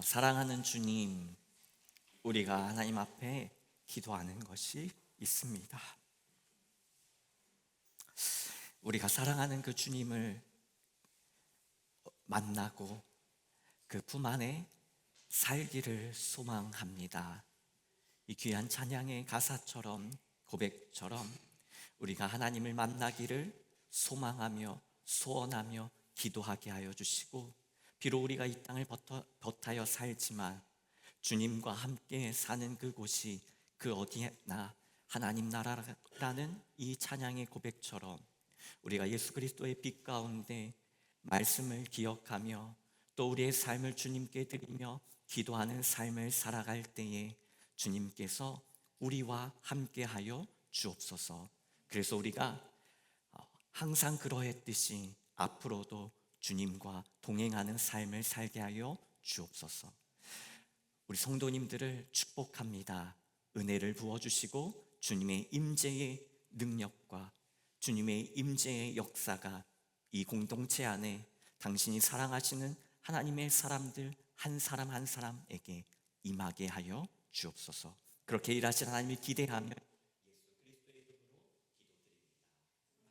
사랑하는 주님, 우리가 하나님 앞에 기도하는 것이 있습니다. 우리가 사랑하는 그 주님을 만나고 그 품 안에 살기를 소망합니다. 이 귀한 찬양의 가사처럼, 고백처럼 우리가 하나님을 만나기를 소망하며 소원하며 기도하게 하여 주시고, 비록 우리가 이 땅을 버타여 살지만 주님과 함께 사는 그곳이 그 어디에나 하나님 나라라는 이 찬양의 고백처럼 우리가 예수 그리스도의 빛 가운데 말씀을 기억하며 또 우리의 삶을 주님께 드리며 기도하는 삶을 살아갈 때에 주님께서 우리와 함께하여 주옵소서. 그래서 우리가 항상 그러했듯이 앞으로도 주님과 동행하는 삶을 살게 하여 주옵소서. 우리 성도님들을 축복합니다. 은혜를 부어주시고 주님의 임재의 능력과 주님의 임재의 역사가 이 공동체 안에 당신이 사랑하시는 하나님의 사람들 한 사람 한 사람에게 임하게 하여 주옵소서. 그렇게 일하실 하나님을 기대하며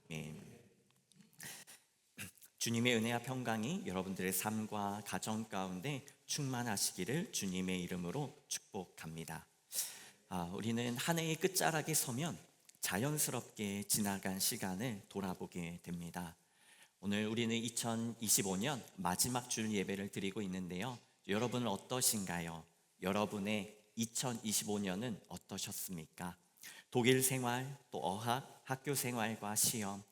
아멘. 주님의 은혜와 평강이 여러분들의 삶과 가정 가운데 충만하시기를 주님의 이름으로 축복합니다. 우리는 한 해의 끝자락에 서면 자연스럽게 지나간 시간을 돌아보게 됩니다. 오늘 우리는 2025년 마지막 주 예배를 드리고 있는데요. 여러분은 어떠신가요? 여러분의 2025년은 어떠셨습니까? 독일 생활, 또 어학, 학교 생활과 시험,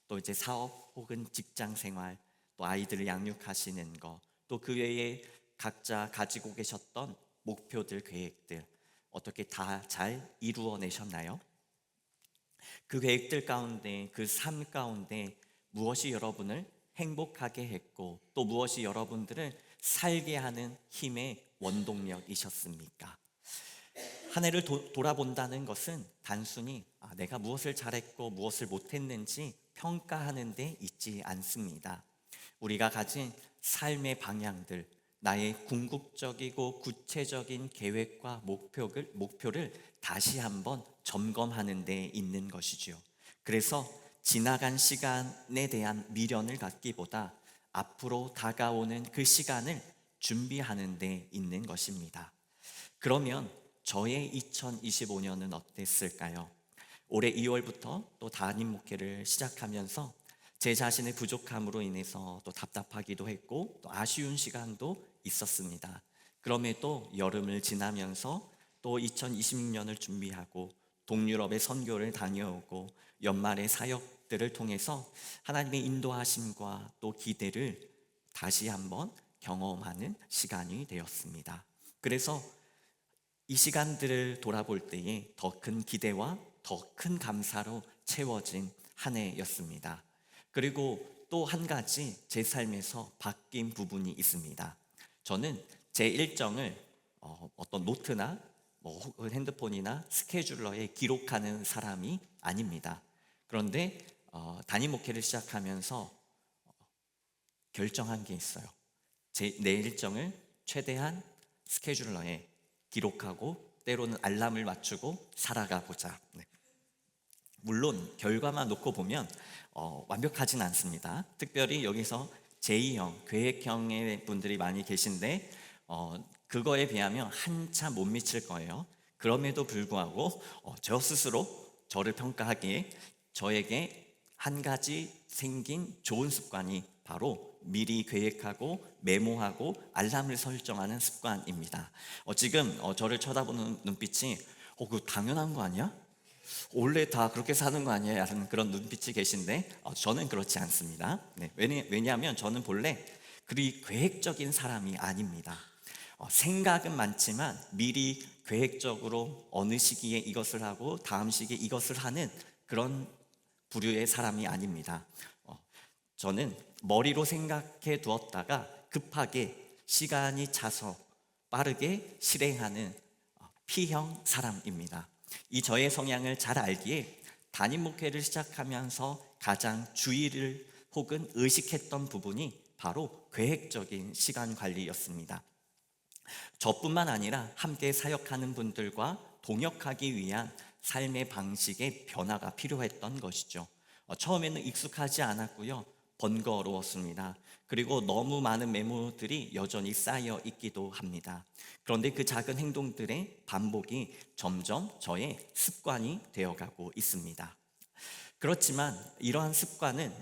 또 이제 사업 혹은 직장 생활, 또 아이들을 양육하시는 거, 또 그 외에 각자 가지고 계셨던 목표들, 계획들 어떻게 다 잘 이루어내셨나요? 그 계획들 가운데, 그 삶 가운데 무엇이 여러분을 행복하게 했고 또 무엇이 여러분들을 살게 하는 힘의 원동력이셨습니까? 한 해를 돌아본다는 것은 단순히 내가 무엇을 잘했고 무엇을 못했는지 평가하는 데 있지 않습니다. 우리가 가진 삶의 방향들, 나의 궁극적이고 구체적인 계획과 목표를 다시 한번 점검하는 데 있는 것이죠. 그래서 지나간 시간에 대한 미련을 갖기보다 앞으로 다가오는 그 시간을 준비하는 데 있는 것입니다. 그러면 저의 2025년은 어땠을까요? 올해 2월부터 또 담임 목회를 시작하면서 제 자신의 부족함으로 인해서 또 답답하기도 했고 또 아쉬운 시간도 있었습니다. 그럼에도 여름을 지나면서 또 2026년을 준비하고 동유럽의 선교를 다녀오고 연말의 사역들을 통해서 하나님의 인도하심과 또 기대를 다시 한번 경험하는 시간이 되었습니다. 그래서 이 시간들을 돌아볼 때에 더 큰 기대와 더 큰 감사로 채워진 한 해였습니다. 그리고 또 한 가지 제 삶에서 바뀐 부분이 있습니다. 저는 제 일정을 어떤 노트나 혹은 핸드폰이나 스케줄러에 기록하는 사람이 아닙니다. 그런데 담임 목회를 시작하면서 결정한 게 있어요. 내 일정을 최대한 스케줄러에 기록하고 때로는 알람을 맞추고 살아가 보자. 물론 결과만 놓고 보면 완벽하진 않습니다. 특별히 여기서 제2형, 계획형의 분들이 많이 계신데 그거에 비하면 한참 못 미칠 거예요. 그럼에도 불구하고 저 스스로 저를 평가하기에 저에게 한 가지 생긴 좋은 습관이 바로 미리 계획하고 메모하고 알람을 설정하는 습관입니다. 지금 저를 쳐다보는 눈빛이 그거 당연한 거 아니야? 원래 다 그렇게 사는 거 아니야? 라는 그런 눈빛이 계신데 저는 그렇지 않습니다. 왜냐하면 저는 본래 그리 계획적인 사람이 아닙니다. 생각은 많지만 미리 계획적으로 어느 시기에 이것을 하고 다음 시기에 이것을 하는 그런 부류의 사람이 아닙니다. 저는 머리로 생각해 두었다가 급하게 시간이 차서 빠르게 실행하는 P형 사람입니다. 이 저의 성향을 잘 알기에 담임 목회를 시작하면서 가장 주의를 혹은 의식했던 부분이 바로 계획적인 시간 관리였습니다. 저뿐만 아니라 함께 사역하는 분들과 동역하기 위한 삶의 방식의 변화가 필요했던 것이죠. 처음에는 익숙하지 않았고요. 번거로웠습니다. 그리고 너무 많은 메모들이 여전히 쌓여 있기도 합니다. 그런데 그 작은 행동들의 반복이 점점 저의 습관이 되어가고 있습니다. 그렇지만 이러한 습관은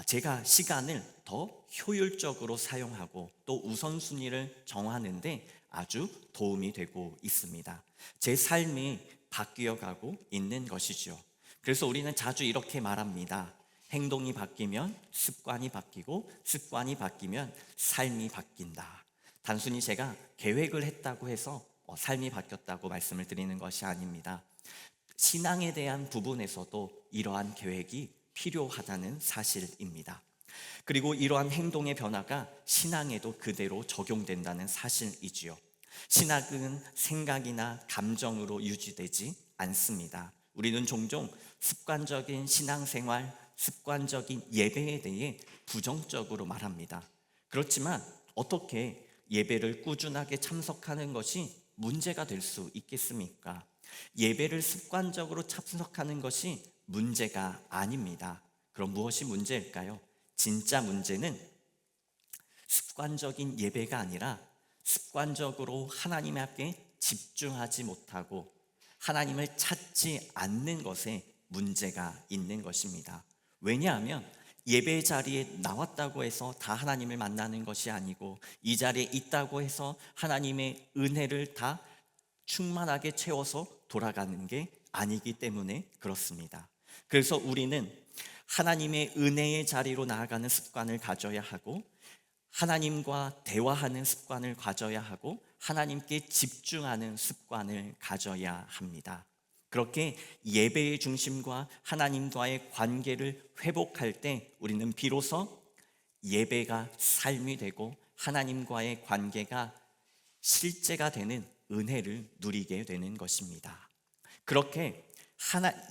제가 시간을 더 효율적으로 사용하고 또 우선순위를 정하는데 아주 도움이 되고 있습니다. 제 삶이 바뀌어 가고 있는 것이죠. 그래서 우리는 자주 이렇게 말합니다. 행동이 바뀌면 습관이 바뀌고 습관이 바뀌면 삶이 바뀐다. 단순히 제가 계획을 했다고 해서 삶이 바뀌었다고 말씀을 드리는 것이 아닙니다. 신앙에 대한 부분에서도 이러한 계획이 필요하다는 사실입니다. 그리고 이러한 행동의 변화가 신앙에도 그대로 적용된다는 사실이지요. 신학은 생각이나 감정으로 유지되지 않습니다. 우리는 종종 습관적인 신앙생활, 습관적인 예배에 대해 부정적으로 말합니다. 그렇지만 어떻게 예배를 꾸준하게 참석하는 것이 문제가 될 수 있겠습니까? 예배를 습관적으로 참석하는 것이 문제가 아닙니다. 그럼 무엇이 문제일까요? 진짜 문제는 습관적인 예배가 아니라 습관적으로 하나님 앞에 집중하지 못하고 하나님을 찾지 않는 것에 문제가 있는 것입니다. 왜냐하면 예배 자리에 나왔다고 해서 다 하나님을 만나는 것이 아니고 이 자리에 있다고 해서 하나님의 은혜를 다 충만하게 채워서 돌아가는 게 아니기 때문에 그렇습니다. 그래서 우리는 하나님의 은혜의 자리로 나아가는 습관을 가져야 하고 하나님과 대화하는 습관을 가져야 하고 하나님께 집중하는 습관을 가져야 합니다. 그렇게 예배의 중심과 하나님과의 관계를 회복할 때 우리는 비로소 예배가 삶이 되고 하나님과의 관계가 실제가 되는 은혜를 누리게 되는 것입니다. 그렇게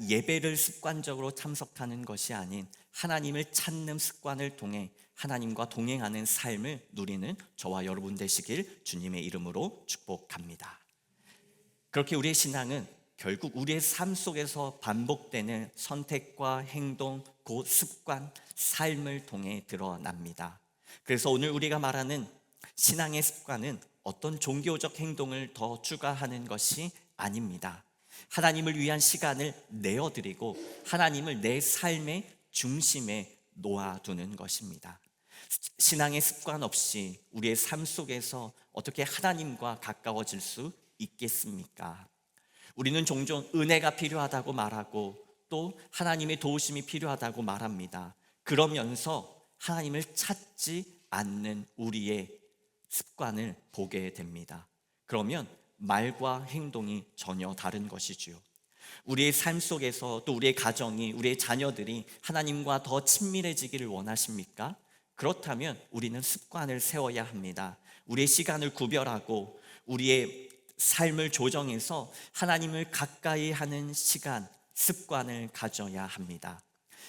예배를 습관적으로 참석하는 것이 아닌 하나님을 찾는 습관을 통해 하나님과 동행하는 삶을 누리는 저와 여러분 되시길 주님의 이름으로 축복합니다. 그렇게 우리의 신앙은 결국 우리의 삶 속에서 반복되는 선택과 행동, 곧 습관, 삶을 통해 드러납니다. 그래서 오늘 우리가 말하는 신앙의 습관은 어떤 종교적 행동을 더 추가하는 것이 아닙니다. 하나님을 위한 시간을 내어드리고 하나님을 내 삶의 중심에 놓아두는 것입니다. 신앙의 습관 없이 우리의 삶 속에서 어떻게 하나님과 가까워질 수 있겠습니까? 우리는 종종 은혜가 필요하다고 말하고 또 하나님의 도우심이 필요하다고 말합니다. 그러면서 하나님을 찾지 않는 우리의 습관을 보게 됩니다. 그러면 말과 행동이 전혀 다른 것이지요. 우리의 삶 속에서 또 우리의 가정이, 우리의 자녀들이 하나님과 더 친밀해지기를 원하십니까? 그렇다면 우리는 습관을 세워야 합니다. 우리의 시간을 구별하고 우리의 삶을 조정해서 하나님을 가까이 하는 시간, 습관을 가져야 합니다.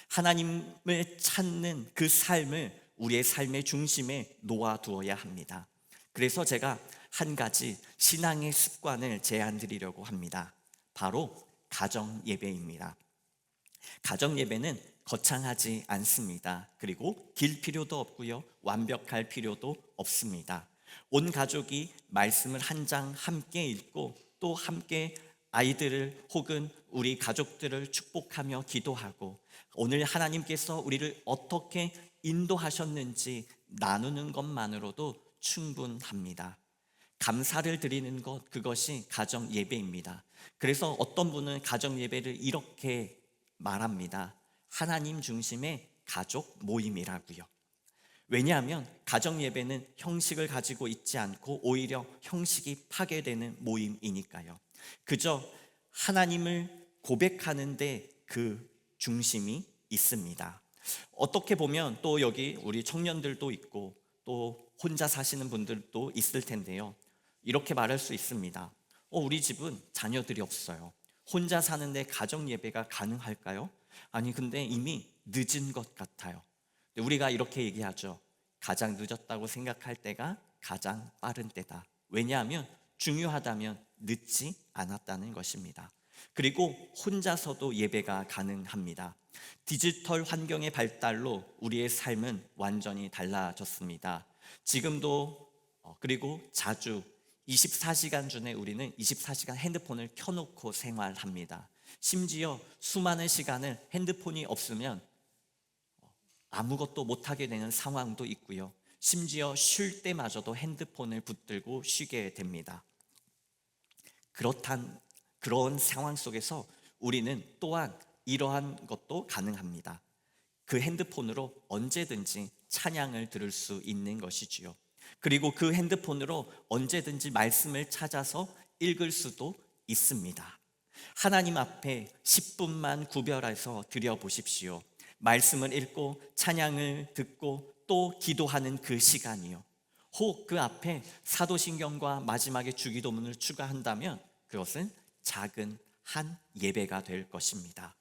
하나님을 찾는 그 삶을 우리의 삶의 중심에 놓아두어야 합니다. 그래서 제가 한 가지 신앙의 습관을 제안드리려고 합니다. 바로 가정 예배입니다. 가정 예배는 거창하지 않습니다. 그리고 길 필요도 없고요, 완벽할 필요도 없습니다. 온 가족이 말씀을 한 장 함께 읽고 또 함께 아이들을 혹은 우리 가족들을 축복하며 기도하고 오늘 하나님께서 우리를 어떻게 인도하셨는지 나누는 것만으로도 충분합니다. 감사를 드리는 것, 그것이 가정 예배입니다. 그래서 어떤 분은 가정 예배를 이렇게 말합니다. 하나님 중심의 가족 모임이라고요. 왜냐하면 가정 예배는 형식을 가지고 있지 않고 오히려 형식이 파괴되는 모임이니까요. 그저 하나님을 고백하는데 그 중심이 있습니다. 어떻게 보면 또 여기 우리 청년들도 있고 또 혼자 사시는 분들도 있을 텐데요. 이렇게 말할 수 있습니다. 우리 집은 자녀들이 없어요. 혼자 사는데 가정 예배가 가능할까요? 아니, 근데 이미 늦은 것 같아요. 우리가 이렇게 얘기하죠. 가장 늦었다고 생각할 때가 가장 빠른 때다. 왜냐하면 중요하다면 늦지 않았다는 것입니다. 그리고 혼자서도 예배가 가능합니다. 디지털 환경의 발달로 우리의 삶은 완전히 달라졌습니다. 지금도 그리고 자주 24시간 중에 우리는 24시간 핸드폰을 켜놓고 생활합니다. 심지어 수많은 시간을 핸드폰이 없으면 아무것도 못하게 되는 상황도 있고요. 심지어 쉴 때마저도 핸드폰을 붙들고 쉬게 됩니다. 그런 상황 속에서 우리는 또한 이러한 것도 가능합니다. 그 핸드폰으로 언제든지 찬양을 들을 수 있는 것이지요. 그리고 그 핸드폰으로 언제든지 말씀을 찾아서 읽을 수도 있습니다. 하나님 앞에 10분만 구별해서 드려보십시오. 말씀을 읽고 찬양을 듣고 또 기도하는 그 시간이요. 혹 그 앞에 사도신경과 마지막에 주기도문을 추가한다면 그것은 작은 한 예배가 될 것입니다.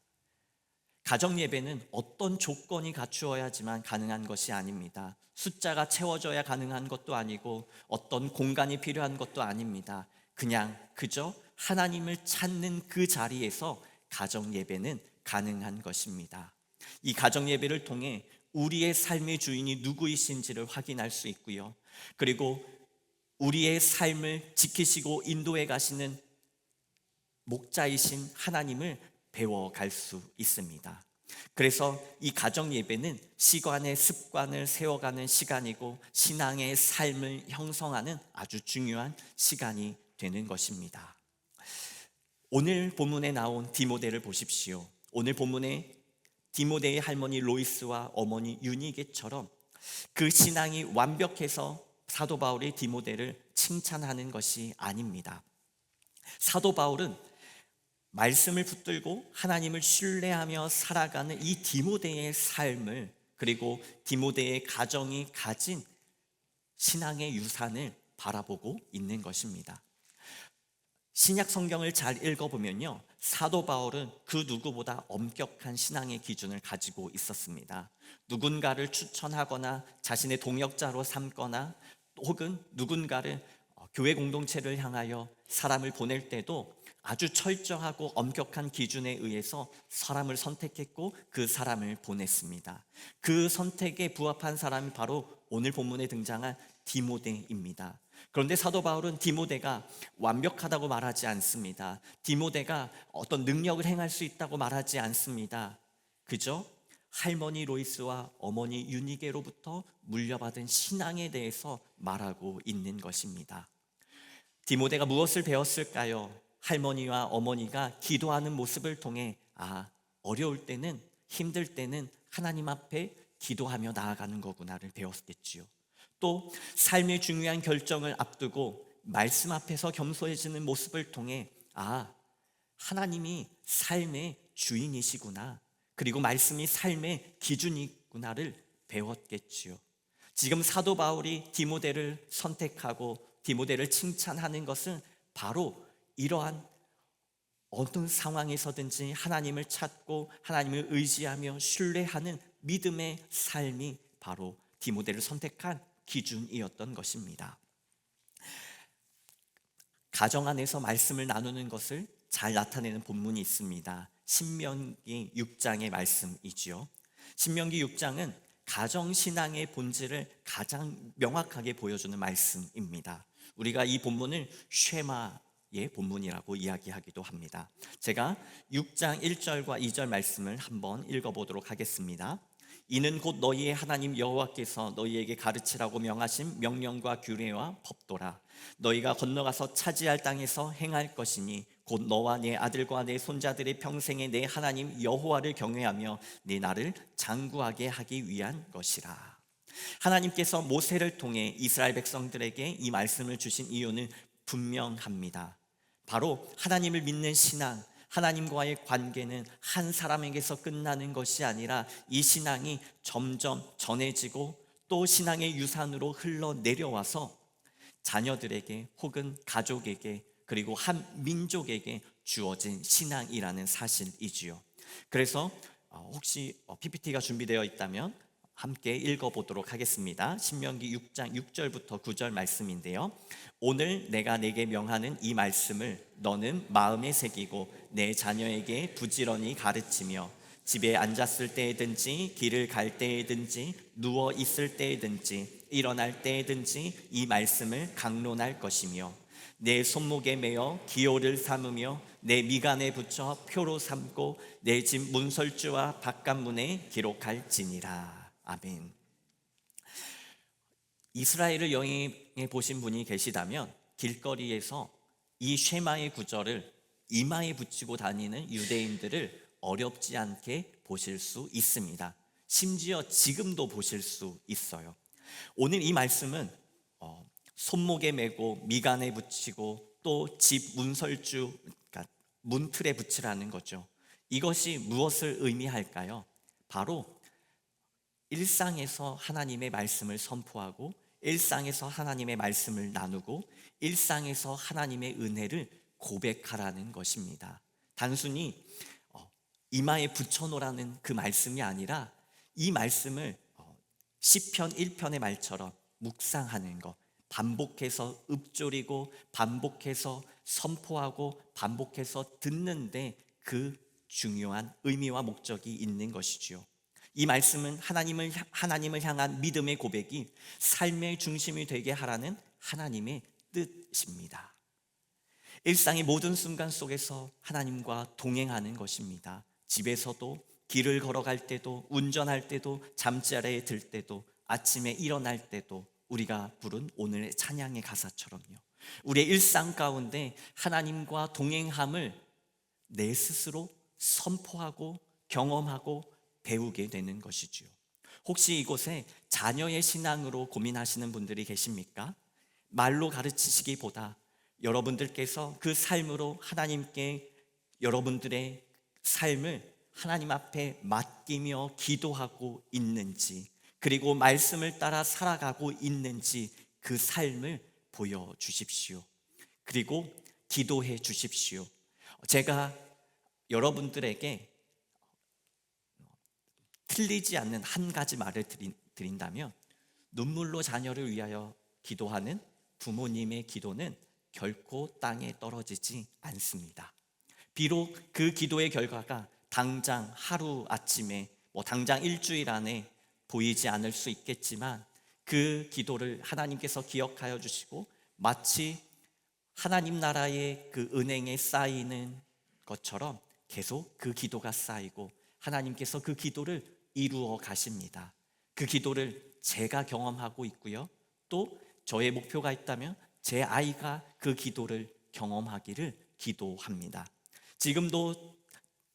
가정 예배는 어떤 조건이 갖추어야지만 가능한 것이 아닙니다. 숫자가 채워져야 가능한 것도 아니고 어떤 공간이 필요한 것도 아닙니다. 그저 하나님을 찾는 그 자리에서 가정 예배는 가능한 것입니다. 이 가정 예배를 통해 우리의 삶의 주인이 누구이신지를 확인할 수 있고요. 그리고 우리의 삶을 지키시고 인도해 가시는 목자이신 하나님을 배워갈 수 있습니다. 그래서 이 가정 예배는 시간의 습관을 세워가는 시간이고 신앙의 삶을 형성하는 아주 중요한 시간이 되는 것입니다. 오늘 본문에 나온 디모데를 보십시오. 오늘 본문에 디모데의 할머니 로이스와 어머니 유니게처럼 그 신앙이 완벽해서 사도 바울이 디모데를 칭찬하는 것이 아닙니다. 사도 바울은 말씀을 붙들고 하나님을 신뢰하며 살아가는 이 디모데의 삶을, 그리고 디모데의 가정이 가진 신앙의 유산을 바라보고 있는 것입니다. 신약 성경을 잘 읽어보면요, 사도 바울은 그 누구보다 엄격한 신앙의 기준을 가지고 있었습니다. 누군가를 추천하거나 자신의 동역자로 삼거나 혹은 누군가를 교회 공동체를 향하여 사람을 보낼 때도 아주 철저하고 엄격한 기준에 의해서 사람을 선택했고 그 사람을 보냈습니다. 그 선택에 부합한 사람이 바로 오늘 본문에 등장한 디모데입니다. 그런데 사도 바울은 디모데가 완벽하다고 말하지 않습니다. 디모데가 어떤 능력을 행할 수 있다고 말하지 않습니다. 그저 할머니 로이스와 어머니 유니게로부터 물려받은 신앙에 대해서 말하고 있는 것입니다. 디모데가 무엇을 배웠을까요? 할머니와 어머니가 기도하는 모습을 통해 어려울 때는, 힘들 때는 하나님 앞에 기도하며 나아가는 거구나를 배웠겠지요. 또 삶의 중요한 결정을 앞두고 말씀 앞에서 겸손해지는 모습을 통해 하나님이 삶의 주인이시구나, 그리고 말씀이 삶의 기준이구나를 배웠겠지요. 지금 사도 바울이 디모데를 선택하고 디모데를 칭찬하는 것은 바로 이러한 어떤 상황에서든지 하나님을 찾고 하나님을 의지하며 신뢰하는 믿음의 삶이 바로 디모데를 선택한 기준이었던 것입니다. 가정 안에서 말씀을 나누는 것을 잘 나타내는 본문이 있습니다. 신명기 6장의 말씀이지요. 신명기 6장은 가정신앙의 본질을 가장 명확하게 보여주는 말씀입니다. 우리가 이 본문을 쉐마의 본문이라고 이야기하기도 합니다. 제가 6장 1절과 2절 말씀을 한번 읽어보도록 하겠습니다. 이는 곧 너희의 하나님 여호와께서 너희에게 가르치라고 명하신 명령과 규례와 법도라. 너희가 건너가서 차지할 땅에서 행할 것이니 곧 너와 네 아들과 네 손자들의 평생에 내 하나님 여호와를 경외하며 네 나를 장구하게 하기 위한 것이라. 하나님께서 모세를 통해 이스라엘 백성들에게 이 말씀을 주신 이유는 분명합니다. 바로 하나님을 믿는 신앙, 하나님과의 관계는 한 사람에게서 끝나는 것이 아니라 이 신앙이 점점 전해지고 또 신앙의 유산으로 흘러내려와서 자녀들에게 혹은 가족에게 그리고 한 민족에게 주어진 신앙이라는 사실이지요. 그래서 혹시 PPT가 준비되어 있다면 함께 읽어보도록 하겠습니다. 신명기 6장 6절부터 9절 말씀인데요. 오늘 내가 내게 명하는 이 말씀을 너는 마음에 새기고 내 자녀에게 부지런히 가르치며 집에 앉았을 때에든지 길을 갈 때에든지 누워 있을 때에든지 일어날 때에든지 이 말씀을 강론할 것이며 내 손목에 매어 기호를 삼으며 내 미간에 붙여 표로 삼고 내 집 문설주와 바깥문에 기록할지니라. 아멘. 이스라엘을 여행해 보신 분이 계시다면 길거리에서 이 쉐마의 구절을 이마에 붙이고 다니는 유대인들을 어렵지 않게 보실 수 있습니다. 심지어 지금도 보실 수 있어요. 오늘 이 말씀은 손목에 메고 미간에 붙이고 또 집 문설주, 그러니까 문틀에 붙이라는 거죠. 이것이 무엇을 의미할까요? 바로 일상에서 하나님의 말씀을 선포하고 일상에서 하나님의 말씀을 나누고 일상에서 하나님의 은혜를 고백하라는 것입니다. 단순히 이마에 붙여놓으라는 그 말씀이 아니라 이 말씀을 시편 1편의 말처럼 묵상하는 것, 반복해서 읊조리고 반복해서 선포하고 반복해서 듣는데 그 중요한 의미와 목적이 있는 것이지요. 이 말씀은 하나님을 향한 믿음의 고백이 삶의 중심이 되게 하라는 하나님의 뜻입니다. 일상의 모든 순간 속에서 하나님과 동행하는 것입니다. 집에서도, 길을 걸어갈 때도, 운전할 때도, 잠자리에 들 때도, 아침에 일어날 때도 우리가 부른 오늘의 찬양의 가사처럼요. 우리의 일상 가운데 하나님과 동행함을 내 스스로 선포하고 경험하고 배우게 되는 것이지요. 혹시 이곳에 자녀의 신앙으로 고민하시는 분들이 계십니까? 말로 가르치시기보다 여러분들께서 그 삶으로 하나님께 여러분들의 삶을 하나님 앞에 맡기며 기도하고 있는지, 그리고 말씀을 따라 살아가고 있는지 그 삶을 보여주십시오. 그리고 기도해 주십시오. 제가 여러분들에게 틀리지 않는 한 가지 말을 드린다면, 눈물로 자녀를 위하여 기도하는 부모님의 기도는 결코 땅에 떨어지지 않습니다. 비록 그 기도의 결과가 당장 하루 아침에, 당장 일주일 안에 보이지 않을 수 있겠지만 그 기도를 하나님께서 기억하여 주시고 마치 하나님 나라의 그 은행에 쌓이는 것처럼 계속 그 기도가 쌓이고 하나님께서 그 기도를 이루어 가십니다. 그 기도를 제가 경험하고 있고요. 또 저의 목표가 있다면 제 아이가 그 기도를 경험하기를 기도합니다. 지금도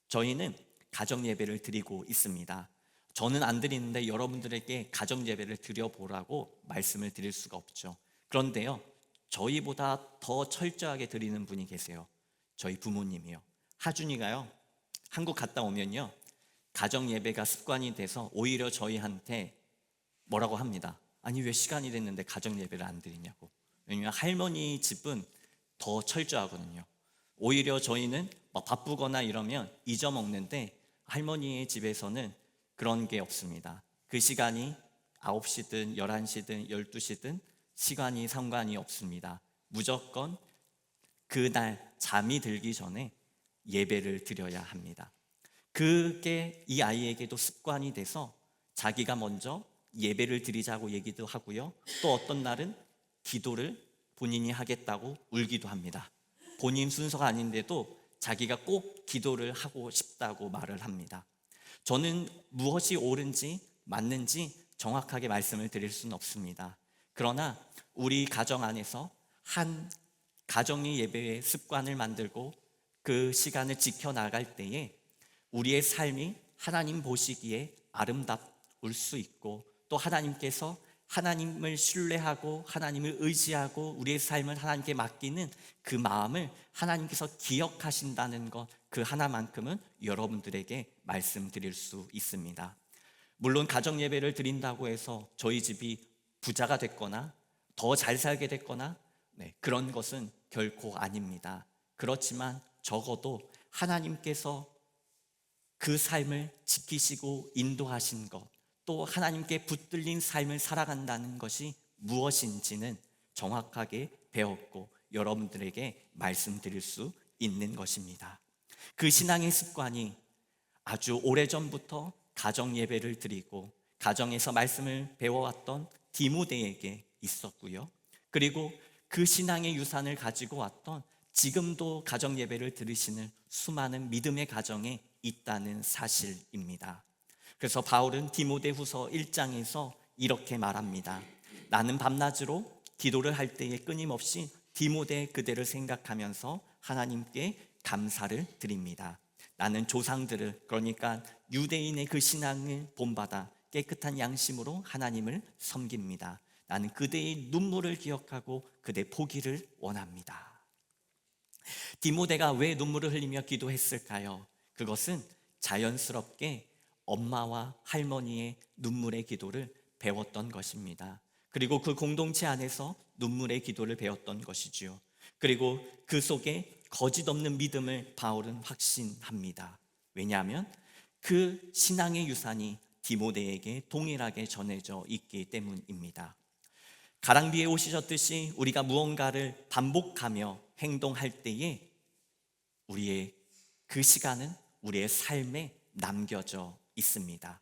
저희는 가정 예배를 드리고 있습니다. 저는 안 드리는데 여러분들에게 가정 예배를 드려보라고 말씀을 드릴 수가 없죠. 그런데요, 저희보다 더 철저하게 드리는 분이 계세요. 저희 부모님이요. 하준이가요, 한국 갔다 오면요, 가정 예배가 습관이 돼서 오히려 저희한테 뭐라고 합니다. 아니, 왜 시간이 됐는데 가정 예배를 안 드리냐고. 왜냐하면 할머니 집은 더 철저하거든요. 오히려 저희는 바쁘거나 이러면 잊어먹는데 할머니의 집에서는 그런 게 없습니다. 그 시간이 9시든 11시든 12시든 시간이 상관이 없습니다. 무조건 그날 잠이 들기 전에 예배를 드려야 합니다. 그게 이 아이에게도 습관이 돼서 자기가 먼저 예배를 드리자고 얘기도 하고요. 또 어떤 날은 기도를 본인이 하겠다고 울기도 합니다. 본인 순서가 아닌데도 자기가 꼭 기도를 하고 싶다고 말을 합니다. 저는 무엇이 옳은지 맞는지 정확하게 말씀을 드릴 수는 없습니다. 그러나 우리 가정 안에서 한 가정의 예배의 습관을 만들고 그 시간을 지켜나갈 때에 우리의 삶이 하나님 보시기에 아름다울 수 있고, 또 하나님께서 하나님을 신뢰하고 하나님을 의지하고 우리의 삶을 하나님께 맡기는 그 마음을 하나님께서 기억하신다는 것, 그 하나만큼은 여러분들에게 말씀드릴 수 있습니다. 물론 가정 예배를 드린다고 해서 저희 집이 부자가 됐거나 더 잘 살게 됐거나 그런 것은 결코 아닙니다. 그렇지만 적어도 하나님께서 그 삶을 지키시고 인도하신 것, 또 하나님께 붙들린 삶을 살아간다는 것이 무엇인지는 정확하게 배웠고 여러분들에게 말씀드릴 수 있는 것입니다. 그 신앙의 습관이 아주 오래전부터 가정 예배를 드리고 가정에서 말씀을 배워왔던 디모데에게 있었고요. 그리고 그 신앙의 유산을 가지고 왔던 지금도 가정 예배를 들으시는 수많은 믿음의 가정에 있다는 사실입니다. 그래서 바울은 디모데후서 1장에서 이렇게 말합니다. 나는 밤낮으로 기도를 할 때에 끊임없이 디모데 그대를 생각하면서 하나님께 감사를 드립니다. 나는 조상들을, 그러니까 유대인의 그 신앙을 본받아 깨끗한 양심으로 하나님을 섬깁니다. 나는 그대의 눈물을 기억하고 그대 포기를 원합니다. 디모데가 왜 눈물을 흘리며 기도했을까요? 그것은 자연스럽게 엄마와 할머니의 눈물의 기도를 배웠던 것입니다. 그리고 그 공동체 안에서 눈물의 기도를 배웠던 것이지요. 그리고 그 속에 거짓 없는 믿음을 바울은 확신합니다. 왜냐하면 그 신앙의 유산이 디모데에게 동일하게 전해져 있기 때문입니다. 가랑비에 오시셨듯이 우리가 무언가를 반복하며 행동할 때에 우리의 그 시간은 우리의 삶에 남겨져 있습니다.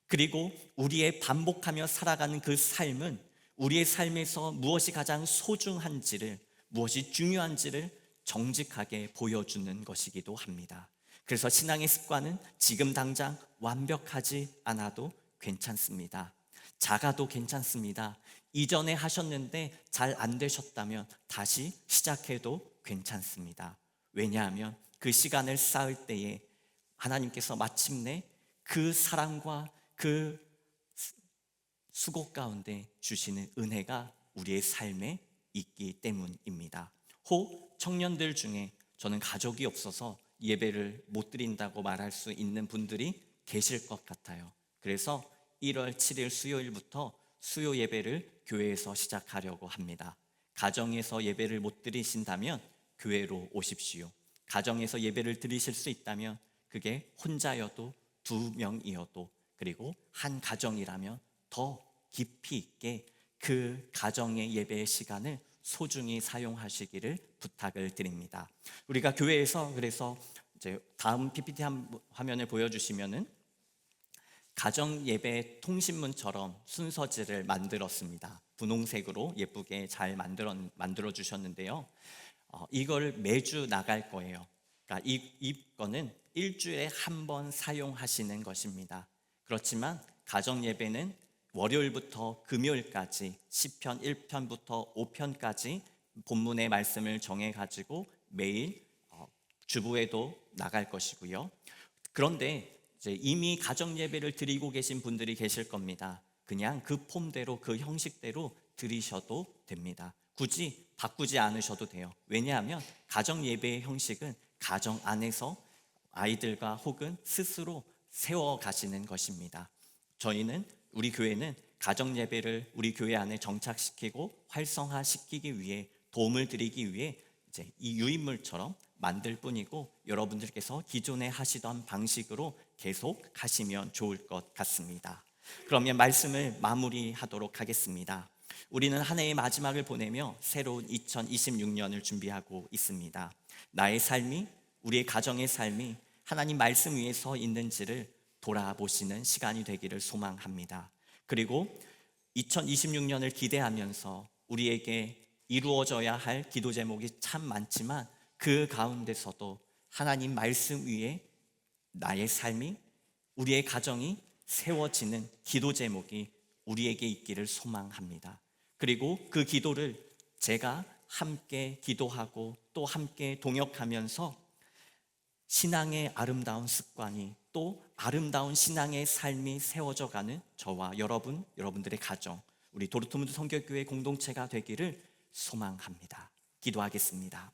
그리고 우리의 반복하며 살아가는 그 삶은 우리의 삶에서 무엇이 가장 소중한지를, 무엇이 중요한지를 정직하게 보여주는 것이기도 합니다. 그래서 신앙의 습관은 지금 당장 완벽하지 않아도 괜찮습니다. 작아도 괜찮습니다. 이전에 하셨는데 잘 안 되셨다면 다시 시작해도 괜찮습니다. 왜냐하면 그 시간을 쌓을 때에 하나님께서 마침내 그 사랑과 그 수고 가운데 주시는 은혜가 우리의 삶에 있기 때문입니다. 혹 청년들 중에 저는 가족이 없어서 예배를 못 드린다고 말할 수 있는 분들이 계실 것 같아요. 그래서 1월 7일 수요일부터 수요 예배를 교회에서 시작하려고 합니다. 가정에서 예배를 못 드리신다면 교회로 오십시오. 가정에서 예배를 드리실 수 있다면 그게 혼자여도 2명이어도 그리고 한 가정이라면 더 깊이 있게 그 가정의 예배의 시간을 소중히 사용하시기를 부탁을 드립니다. 우리가 교회에서 그래서 이제 다음 PPT 화면을 보여주시면은 가정 예배 통신문처럼 순서지를 만들었습니다. 분홍색으로 예쁘게 잘 만들어 주셨는데요. 이걸 매주 나갈 거예요. 그러니까 이거는 일주일에 한 번 사용하시는 것입니다. 그렇지만 가정 예배는 월요일부터 금요일까지 시편 1편부터 5편까지 본문의 말씀을 정해 가지고 매일 주부에도 나갈 것이고요. 그런데 이제 이미 가정 예배를 드리고 계신 분들이 계실 겁니다. 그냥 그 폼대로 그 형식대로 드리셔도 됩니다. 굳이 바꾸지 않으셔도 돼요. 왜냐하면 가정 예배의 형식은 가정 안에서 아이들과 혹은 스스로 세워 가시는 것입니다. 우리 교회는 가정 예배를 우리 교회 안에 정착시키고 활성화시키기 위해 도움을 드리기 위해 이제 이 유인물처럼 만들 뿐이고 여러분들께서 기존에 하시던 방식으로 계속 하시면 좋을 것 같습니다. 그러면 말씀을 마무리하도록 하겠습니다. 우리는 한 해의 마지막을 보내며 새로운 2026년을 준비하고 있습니다. 나의 삶이, 우리의 가정의 삶이 하나님 말씀 위에 서 있는지를 돌아보시는 시간이 되기를 소망합니다. 그리고 2026년을 기대하면서 우리에게 이루어져야 할 기도 제목이 참 많지만 그 가운데서도 하나님 말씀 위에 나의 삶이, 우리의 가정이 세워지는 기도 제목이 우리에게 있기를 소망합니다. 그리고 그 기도를 제가 함께 기도하고 또 함께 동역하면서 신앙의 아름다운 습관이 또 아름다운 신앙의 삶이 세워져 가는 저와 여러분들의 가정, 우리 도르트문트 성결교회 공동체가 되기를 소망합니다. 기도하겠습니다.